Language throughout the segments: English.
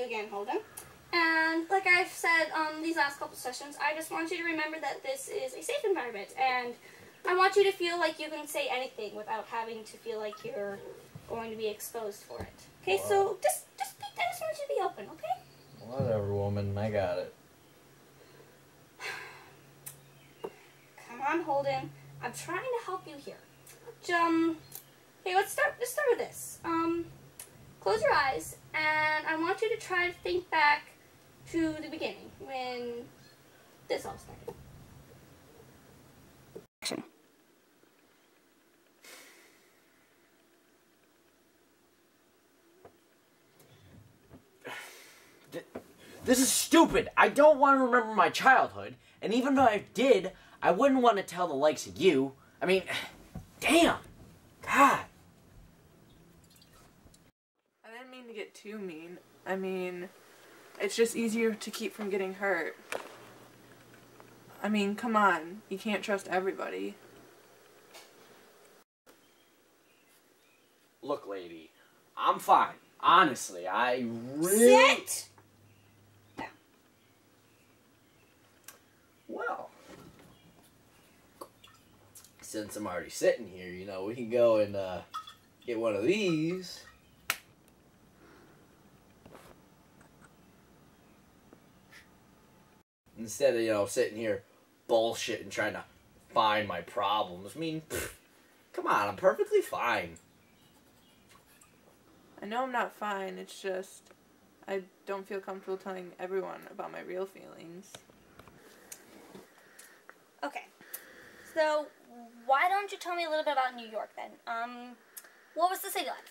you again, Holden. And like I've said on these last couple sessions, I just want you to remember that this is a safe environment, and I want you to feel like you can say anything without having to feel like you're going to be exposed for it. Okay, so I just want you to be open, okay? Whatever, woman. I got it. Come on, Holden. I'm trying to help you here. Okay, let's start with this. Close your eyes, and I want you to try to think back to the beginning, when this all started. Action. This is stupid. I don't want to remember my childhood, and even though I did, I wouldn't want to tell the likes of you. I mean, damn. God. I didn't mean to get too mean. I mean, it's just easier to keep from getting hurt. I mean, come on. You can't trust everybody. Look, lady, I'm fine. Honestly, I really... Sit! Down. Well, since I'm already sitting here, you know, we can go and get one of these. Instead of, you know, sitting here bullshitting, trying to find my problems. I mean, come on, I'm perfectly fine. I know I'm not fine, it's just I don't feel comfortable telling everyone about my real feelings. Okay, so why don't you tell me a little bit about New York then? What was the city like?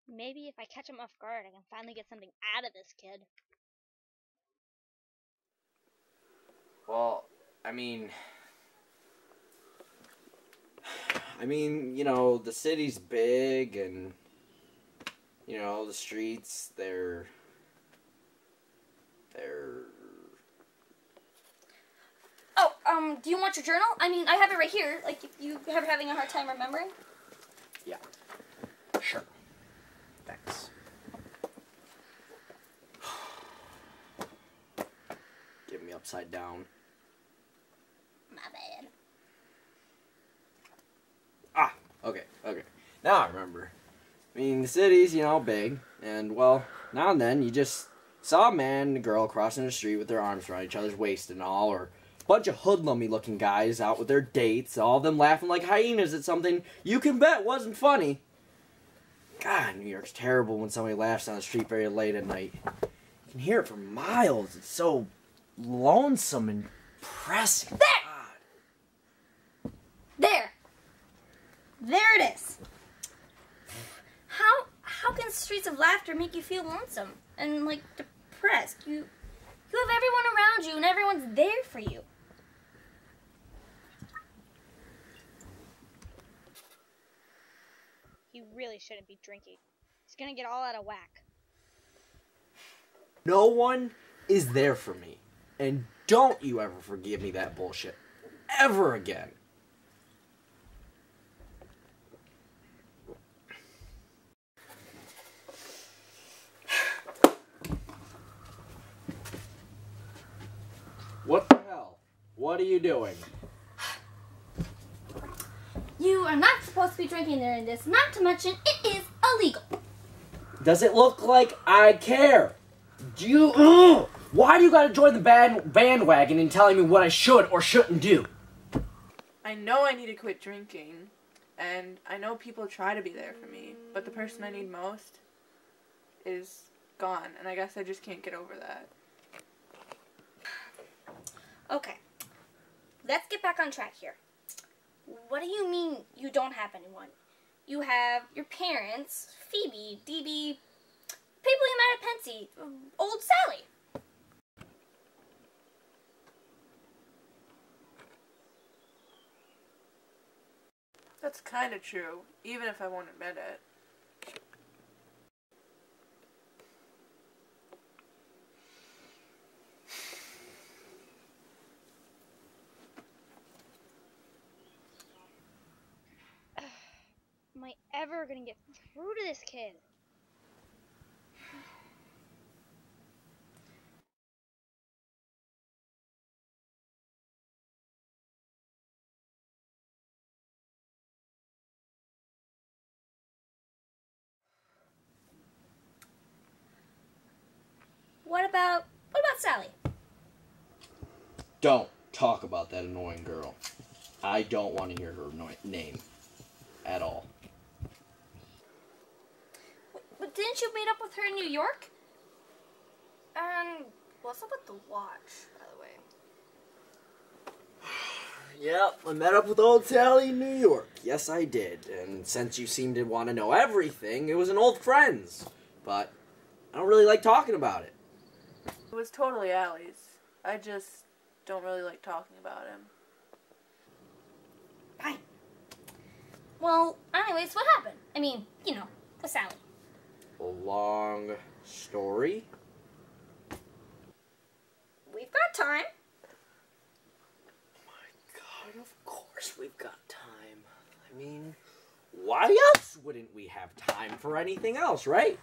Maybe if I catch him off guard, I can finally get something out of this kid. Well, I mean, you know, the city's big, and, you know, the streets, they're... Oh, do you want your journal? I mean, I have it right here, like, if you are having a hard time remembering. Yeah, sure. Thanks. Get me upside down. My bad. Ah, okay. Now I remember. I mean, the city's, you know, big, and, well, now and then you just saw a man and a girl crossing the street with their arms around each other's waist and all, or a bunch of hoodlummy-looking guys out with their dates, all of them laughing like hyenas at something you can bet wasn't funny. God, New York's terrible when somebody laughs on the street very late at night. You can hear it for miles. It's so lonesome and depressing. There! There it is. How can streets of laughter make you feel lonesome and, like, depressed? You have everyone around you and everyone's there for you. He really shouldn't be drinking. He's gonna get all out of whack. No one is there for me. And don't you ever forgive me that bullshit. Ever again. What the hell? What are you doing? You are not supposed to be drinking during this, not to mention it is illegal. Does it look like I care? Do you... Why do you gotta join the bandwagon in telling me what I should or shouldn't do? I know I need to quit drinking, and I know people try to be there for me, but the person I need most is gone, and I guess I just can't get over that. Okay, let's get back on track here. What do you mean you don't have anyone? You have your parents, Phoebe, DB, people you met at Pensy, old Sally. That's kind of true, even if I won't admit it. Am I ever gonna get through to this kid? Sally. Don't talk about that annoying girl. I don't want to hear her name at all. But didn't you meet up with her in New York? And what's up with the watch, by the way? Yep, I met up with old Sally in New York. Yes, I did. And since you seem to want to know everything, it was an old friend's. But I don't really like talking about it. It was totally Allie's. I just don't really like talking about him. Fine. Well, anyways, what happened? I mean, you know, with Sally. A long story? We've got time. God, of course we've got time. I mean, why else wouldn't we have time for anything else, right?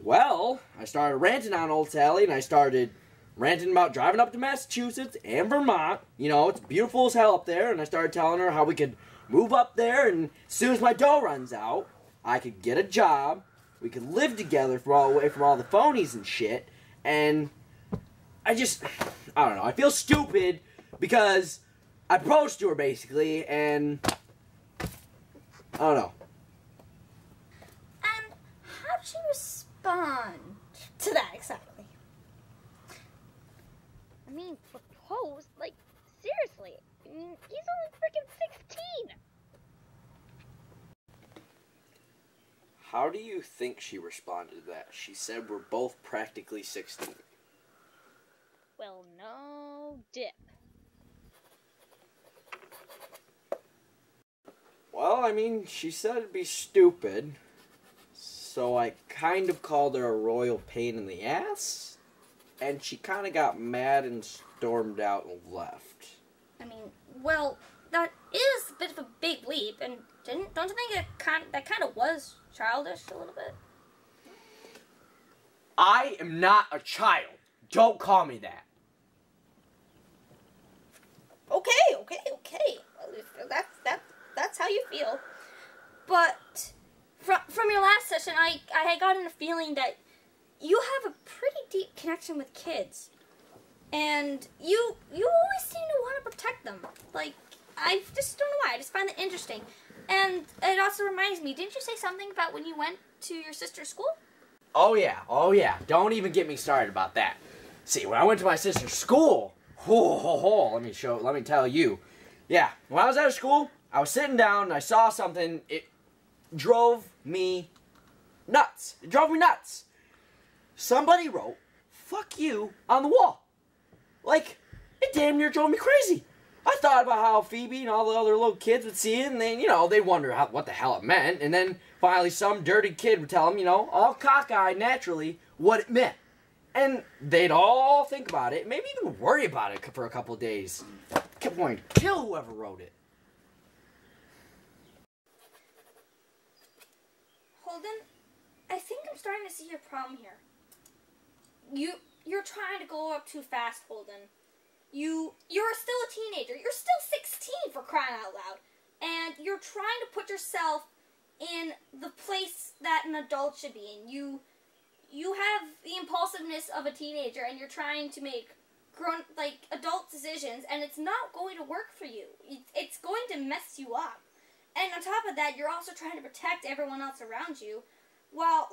Well, I started ranting on old Sally, and I started ranting about driving up to Massachusetts and Vermont. You know, it's beautiful as hell up there, and I started telling her how we could move up there, and as soon as my dough runs out, I could get a job, we could live together away from all the phonies and shit, and I don't know, I feel stupid because I proposed to her, basically, and I don't know. And how did she respond to that exactly? I mean, propose? Like, seriously. I mean, he's only freaking 16. How do you think she responded to that? She said we're both practically 16. Well, no dip. Well, I mean, she said it'd be stupid, so I kind of called her a royal pain in the ass, and she kind of got mad and stormed out and left. I mean, well, that is a bit of a big leap, and don't you think that kind of was childish a little bit? I am not a child. Don't call me that. Okay. Well, if that's how you feel. But from your last session, I had gotten a feeling that you have a pretty deep connection with kids, and you always seem to want to protect them. Like, I just don't know why. I just find it interesting. And it also reminds me, didn't you say something about when you went to your sister's school? Oh yeah. Don't even get me started about that. See, when I went to my sister's school, let me tell you. Yeah, when I was out of school, I was sitting down and I saw something. It drove me nuts. Somebody wrote, "Fuck you," on the wall. Like, it damn near drove me crazy. I thought about how Phoebe and all the other little kids would see it, and they'd wonder what the hell it meant, and then finally some dirty kid would tell them, all cockeyed naturally, what it meant. And they'd all think about it, maybe even worry about it for a couple of days. Kept wanting to kill whoever wrote it. Holden, I think I'm starting to see your problem here. You're trying to go up too fast, Holden. You're still a teenager. You're still 16, for crying out loud. And you're trying to put yourself in the place that an adult should be in. You have the impulsiveness of a teenager, and you're trying to make adult decisions, and it's not going to work for you. It's going to mess you up. And on top of that, you're also trying to protect everyone else around you, while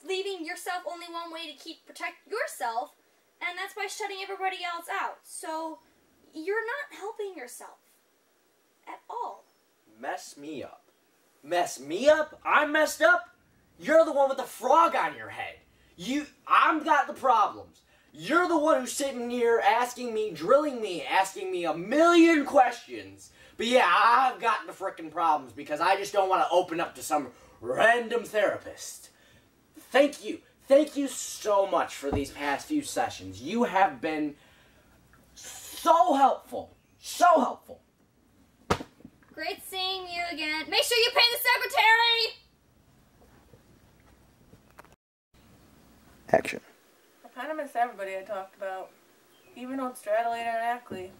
leaving yourself only one way to protect yourself, and that's by shutting everybody else out. So you're not helping yourself at all. Mess me up? I'm messed up? You're the one with the frog on your head. I've got the problems. You're the one who's sitting here drilling me, asking me a million questions. But yeah, I've got the frickin' problems because I just don't want to open up to some random therapist. Thank you. Thank you so much for these past few sessions. You have been so helpful. So helpful. Great seeing you again. Make sure you pay the secretary! Action. I kind of miss everybody I talked about. Even old Stradolator and Ackley.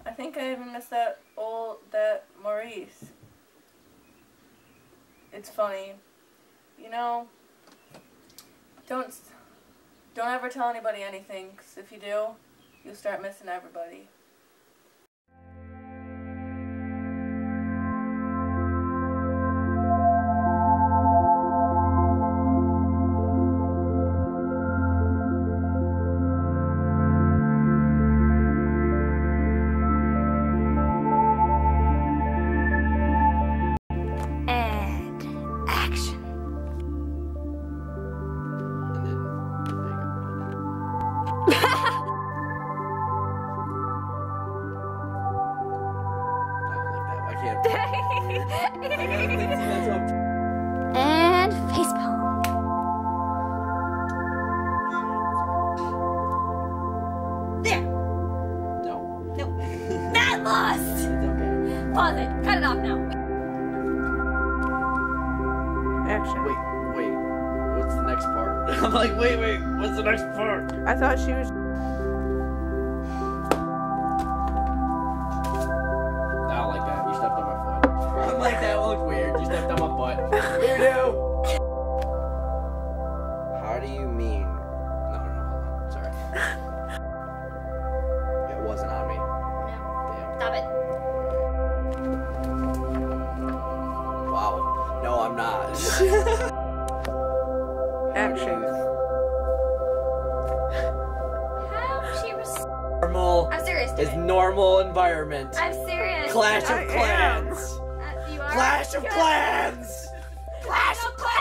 I think I even miss that Maurice. It's funny. you know, don't ever tell anybody anything, 'cause if you do, you'll start missing everybody. And action. And then there you go. I can't. That's up. And facepalm. There. No. No. That lost. It's okay. Pause it. Cut it off now. Action. Wait. What's the next part? I'm like, wait. What's the next part? I thought she was... I don't like that. You stepped on my foot. I'm like, that looked weird. You stepped on my butt. Weirdo. How do you mean? No, hold on. Sorry. It wasn't on me. No. Damn. Stop it. Wow. No, I'm not. Action. How she was. Normal. I'm serious. Is normal environment. I'm serious. Clash of I am. Clans. You are. Clash of Good. Clans. Clash of Clans.